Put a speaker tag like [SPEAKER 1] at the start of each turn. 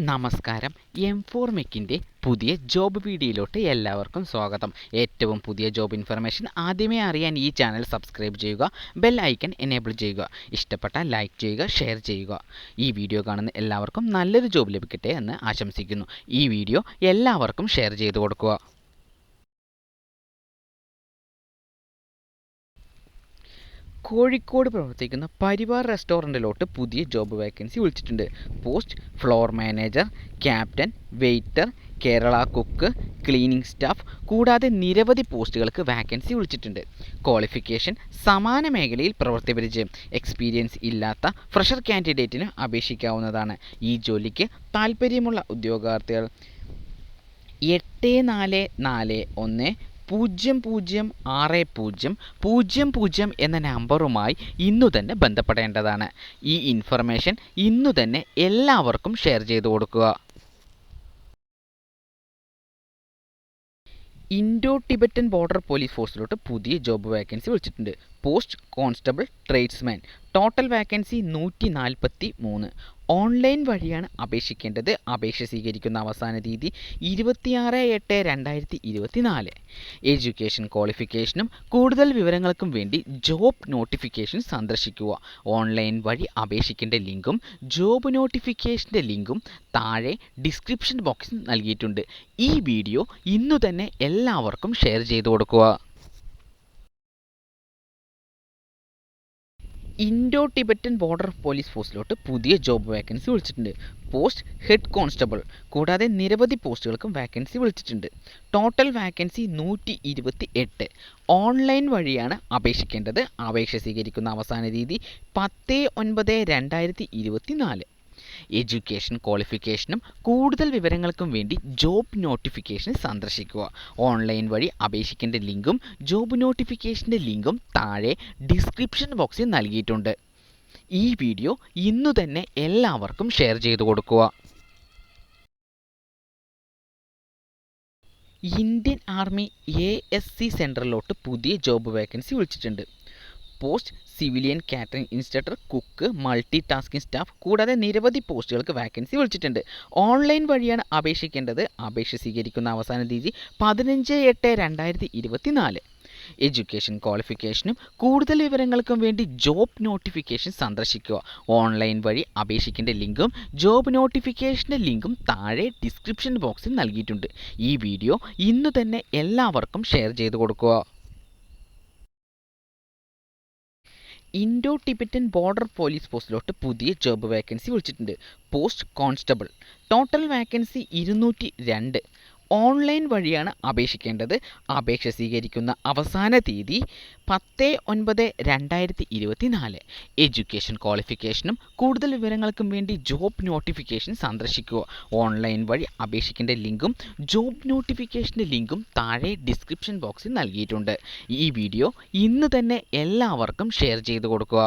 [SPEAKER 1] നമസ്കാരം. M4MECന്റെ പുതിയ ജോബ് വീഡിയോയിലോട്ട് എല്ലാവർക്കും സ്വാഗതം. ഏറ്റവും പുതിയ ജോബ് ഇൻഫർമേഷൻ ആദ്യമേ അറിയാൻ ഈ ചാനൽ സബ്സ്ക്രൈബ് ചെയ്യുക, ബെൽ ഐക്കൺ എനേബിൾ ചെയ്യുക, ഇഷ്ടപ്പെട്ടാൽ ലൈക്ക് ചെയ്യുക, ഷെയർ ചെയ്യുക. ഈ വീഡിയോ കാണുന്ന എല്ലാവർക്കും നല്ലൊരു ജോബ് ലഭിക്കട്ടെ എന്ന് ആശംസിക്കുന്നു. ഈ വീഡിയോ എല്ലാവർക്കും ഷെയർ ചെയ്തു കൊടുക്കുക. കോഴിക്കോട് പ്രവർത്തിക്കുന്ന പരിവാർ റെസ്റ്റോറൻറ്റിലോട്ട് പുതിയ ജോബ് വേക്കൻസി വിളിച്ചിട്ടുണ്ട്. Post floor manager, captain, waiter, Kerala cook, cleaning staff കൂടാതെ നിരവധി പോസ്റ്റുകൾക്ക് വാക്കൻസി വിളിച്ചിട്ടുണ്ട്. ക്വാളിഫിക്കേഷൻ സമാന മേഖലയിൽ പ്രവൃത്തി പരിചയം എക്സ്പീരിയൻസ് ഇല്ലാത്ത ഫ്രഷർ കാൻഡിഡേറ്റിന് അപേക്ഷിക്കാവുന്നതാണ്. ഈ ജോലിക്ക് താൽപ്പര്യമുള്ള ഉദ്യോഗാർത്ഥികൾ 8441006000 എന്ന നമ്പറുമായി ഇന്നു തന്നെ ബന്ധപ്പെടേണ്ടതാണ്. ഈ ഇൻഫർമേഷൻ ഇന്നു തന്നെ എല്ലാവർക്കും ഷെയർ ചെയ്തു കൊടുക്കുക. ഇൻഡോ ടിബറ്റൻ ബോർഡർ പോലീസ് ഫോഴ്സിലോട്ട് പുതിയ ജോബ് വേക്കൻസി വിളിച്ചിട്ടുണ്ട്. Post constable tradesman. Total vacancy 143. Online വഴിയാണ് അപേക്ഷിക്കേണ്ടത്. അപേക്ഷ സ്വീകരിക്കുന്ന അവസാന തീയതി 26/8/2024. എഡ്യൂക്കേഷൻ ക്വാളിഫിക്കേഷനും കൂടുതൽ വിവരങ്ങൾക്കും വേണ്ടി ജോബ് നോട്ടിഫിക്കേഷൻ സന്ദർശിക്കുക. ഓൺലൈൻ വഴി അപേക്ഷിക്കേണ്ട ലിങ്കും ജോബ് നോട്ടിഫിക്കേഷൻ്റെ ലിങ്കും താഴെ ഡിസ്ക്രിപ്ഷൻ ബോക്സിൽ നൽകിയിട്ടുണ്ട്. ഈ വീഡിയോ ഇന്നു തന്നെ എല്ലാവർക്കും ഷെയർ ചെയ്തു കൊടുക്കുക. ഇൻഡോ ടിബറ്റൻ ബോർഡർ പോലീസ് ഫോഴ്സിലോട്ട് പുതിയ ജോബ് വേക്കൻസി വിളിച്ചിട്ടുണ്ട്. പോസ്റ്റ് ഹെഡ് കോൺസ്റ്റബിൾ കൂടാതെ നിരവധി പോസ്റ്റുകൾക്കും വാക്കൻസി വിളിച്ചിട്ടുണ്ട്. Total vacancy 128. ഓൺലൈൻ വഴിയാണ് അപേക്ഷിക്കേണ്ടത്. അപേക്ഷ സ്വീകരിക്കുന്ന അവസാന തീയതി 10/9/2024. എഡ്യൂക്കേഷൻ ക്വാളിഫിക്കേഷനും കൂടുതൽ വിവരങ്ങൾക്കും വേണ്ടി ജോബ് നോട്ടിഫിക്കേഷൻ സന്ദർശിക്കുക. ഓൺലൈൻ വഴി അപേക്ഷിക്കേണ്ട ലിങ്കും ജോബ് നോട്ടിഫിക്കേഷൻ്റെ ലിങ്കും താഴെ ഡിസ്ക്രിപ്ഷൻ ബോക്സിൽ നൽകിയിട്ടുണ്ട്. ഈ വീഡിയോ ഇന്നു തന്നെ എല്ലാവർക്കും ഷെയർ ചെയ്തു കൊടുക്കുക. ഇന്ത്യൻ ആർമി ASC സെൻറ്ററിലോട്ട് പുതിയ ജോബ് വേക്കൻസി വിളിച്ചിട്ടുണ്ട്. Post civilian catering instructor, cook, multi tasking staff കൂടാതെ നിരവധി പോസ്റ്റുകൾക്ക് വാക്കൻസി വിളിച്ചിട്ടുണ്ട്. ഓൺലൈൻ വഴിയാണ് അപേക്ഷിക്കേണ്ടത്. അപേക്ഷ സ്വീകരിക്കുന്ന അവസാന തീയതി 15/8/2024. എഡ്യൂക്കേഷൻ ക്വാളിഫിക്കേഷനും കൂടുതൽ വിവരങ്ങൾക്കും വേണ്ടി ജോബ് നോട്ടിഫിക്കേഷൻ സന്ദർശിക്കുക. ഓൺലൈൻ വഴി അപേക്ഷിക്കേണ്ട ലിങ്കും ജോബ് നോട്ടിഫിക്കേഷൻ്റെ ലിങ്കും താഴെ ഡിസ്ക്രിപ്ഷൻ ബോക്സിൽ നൽകിയിട്ടുണ്ട്. ഈ വീഡിയോ ഇന്നു തന്നെ എല്ലാവർക്കും ഷെയർ ചെയ്തു കൊടുക്കുക. ഇൻഡോ ടിബറ്റൻ ബോർഡർ പോലീസ് ഫോഴ്സിലോട്ട് പുതിയ ജോബ് വേക്കൻസി വിളിച്ചിട്ടുണ്ട്. Post constable. Total vacancy 202. Online വഴിയാണ് അപേക്ഷിക്കേണ്ടത്. അപേക്ഷ സ്വീകരിക്കുന്ന അവസാന തീയതി 10/9/2024. എഡ്യൂക്കേഷൻ ക്വാളിഫിക്കേഷനും കൂടുതൽ വിവരങ്ങൾക്കും വേണ്ടി ജോബ് നോട്ടിഫിക്കേഷൻ സന്ദർശിക്കുക. ഓൺലൈൻ വഴി അപേക്ഷിക്കേണ്ട ലിങ്കും ജോബ് നോട്ടിഫിക്കേഷൻ്റെ ലിങ്കും താഴെ ഡിസ്ക്രിപ്ഷൻ ബോക്സിൽ നൽകിയിട്ടുണ്ട്. ഈ വീഡിയോ ഇന്ന് തന്നെ എല്ലാവർക്കും ഷെയർ ചെയ്തു കൊടുക്കുക.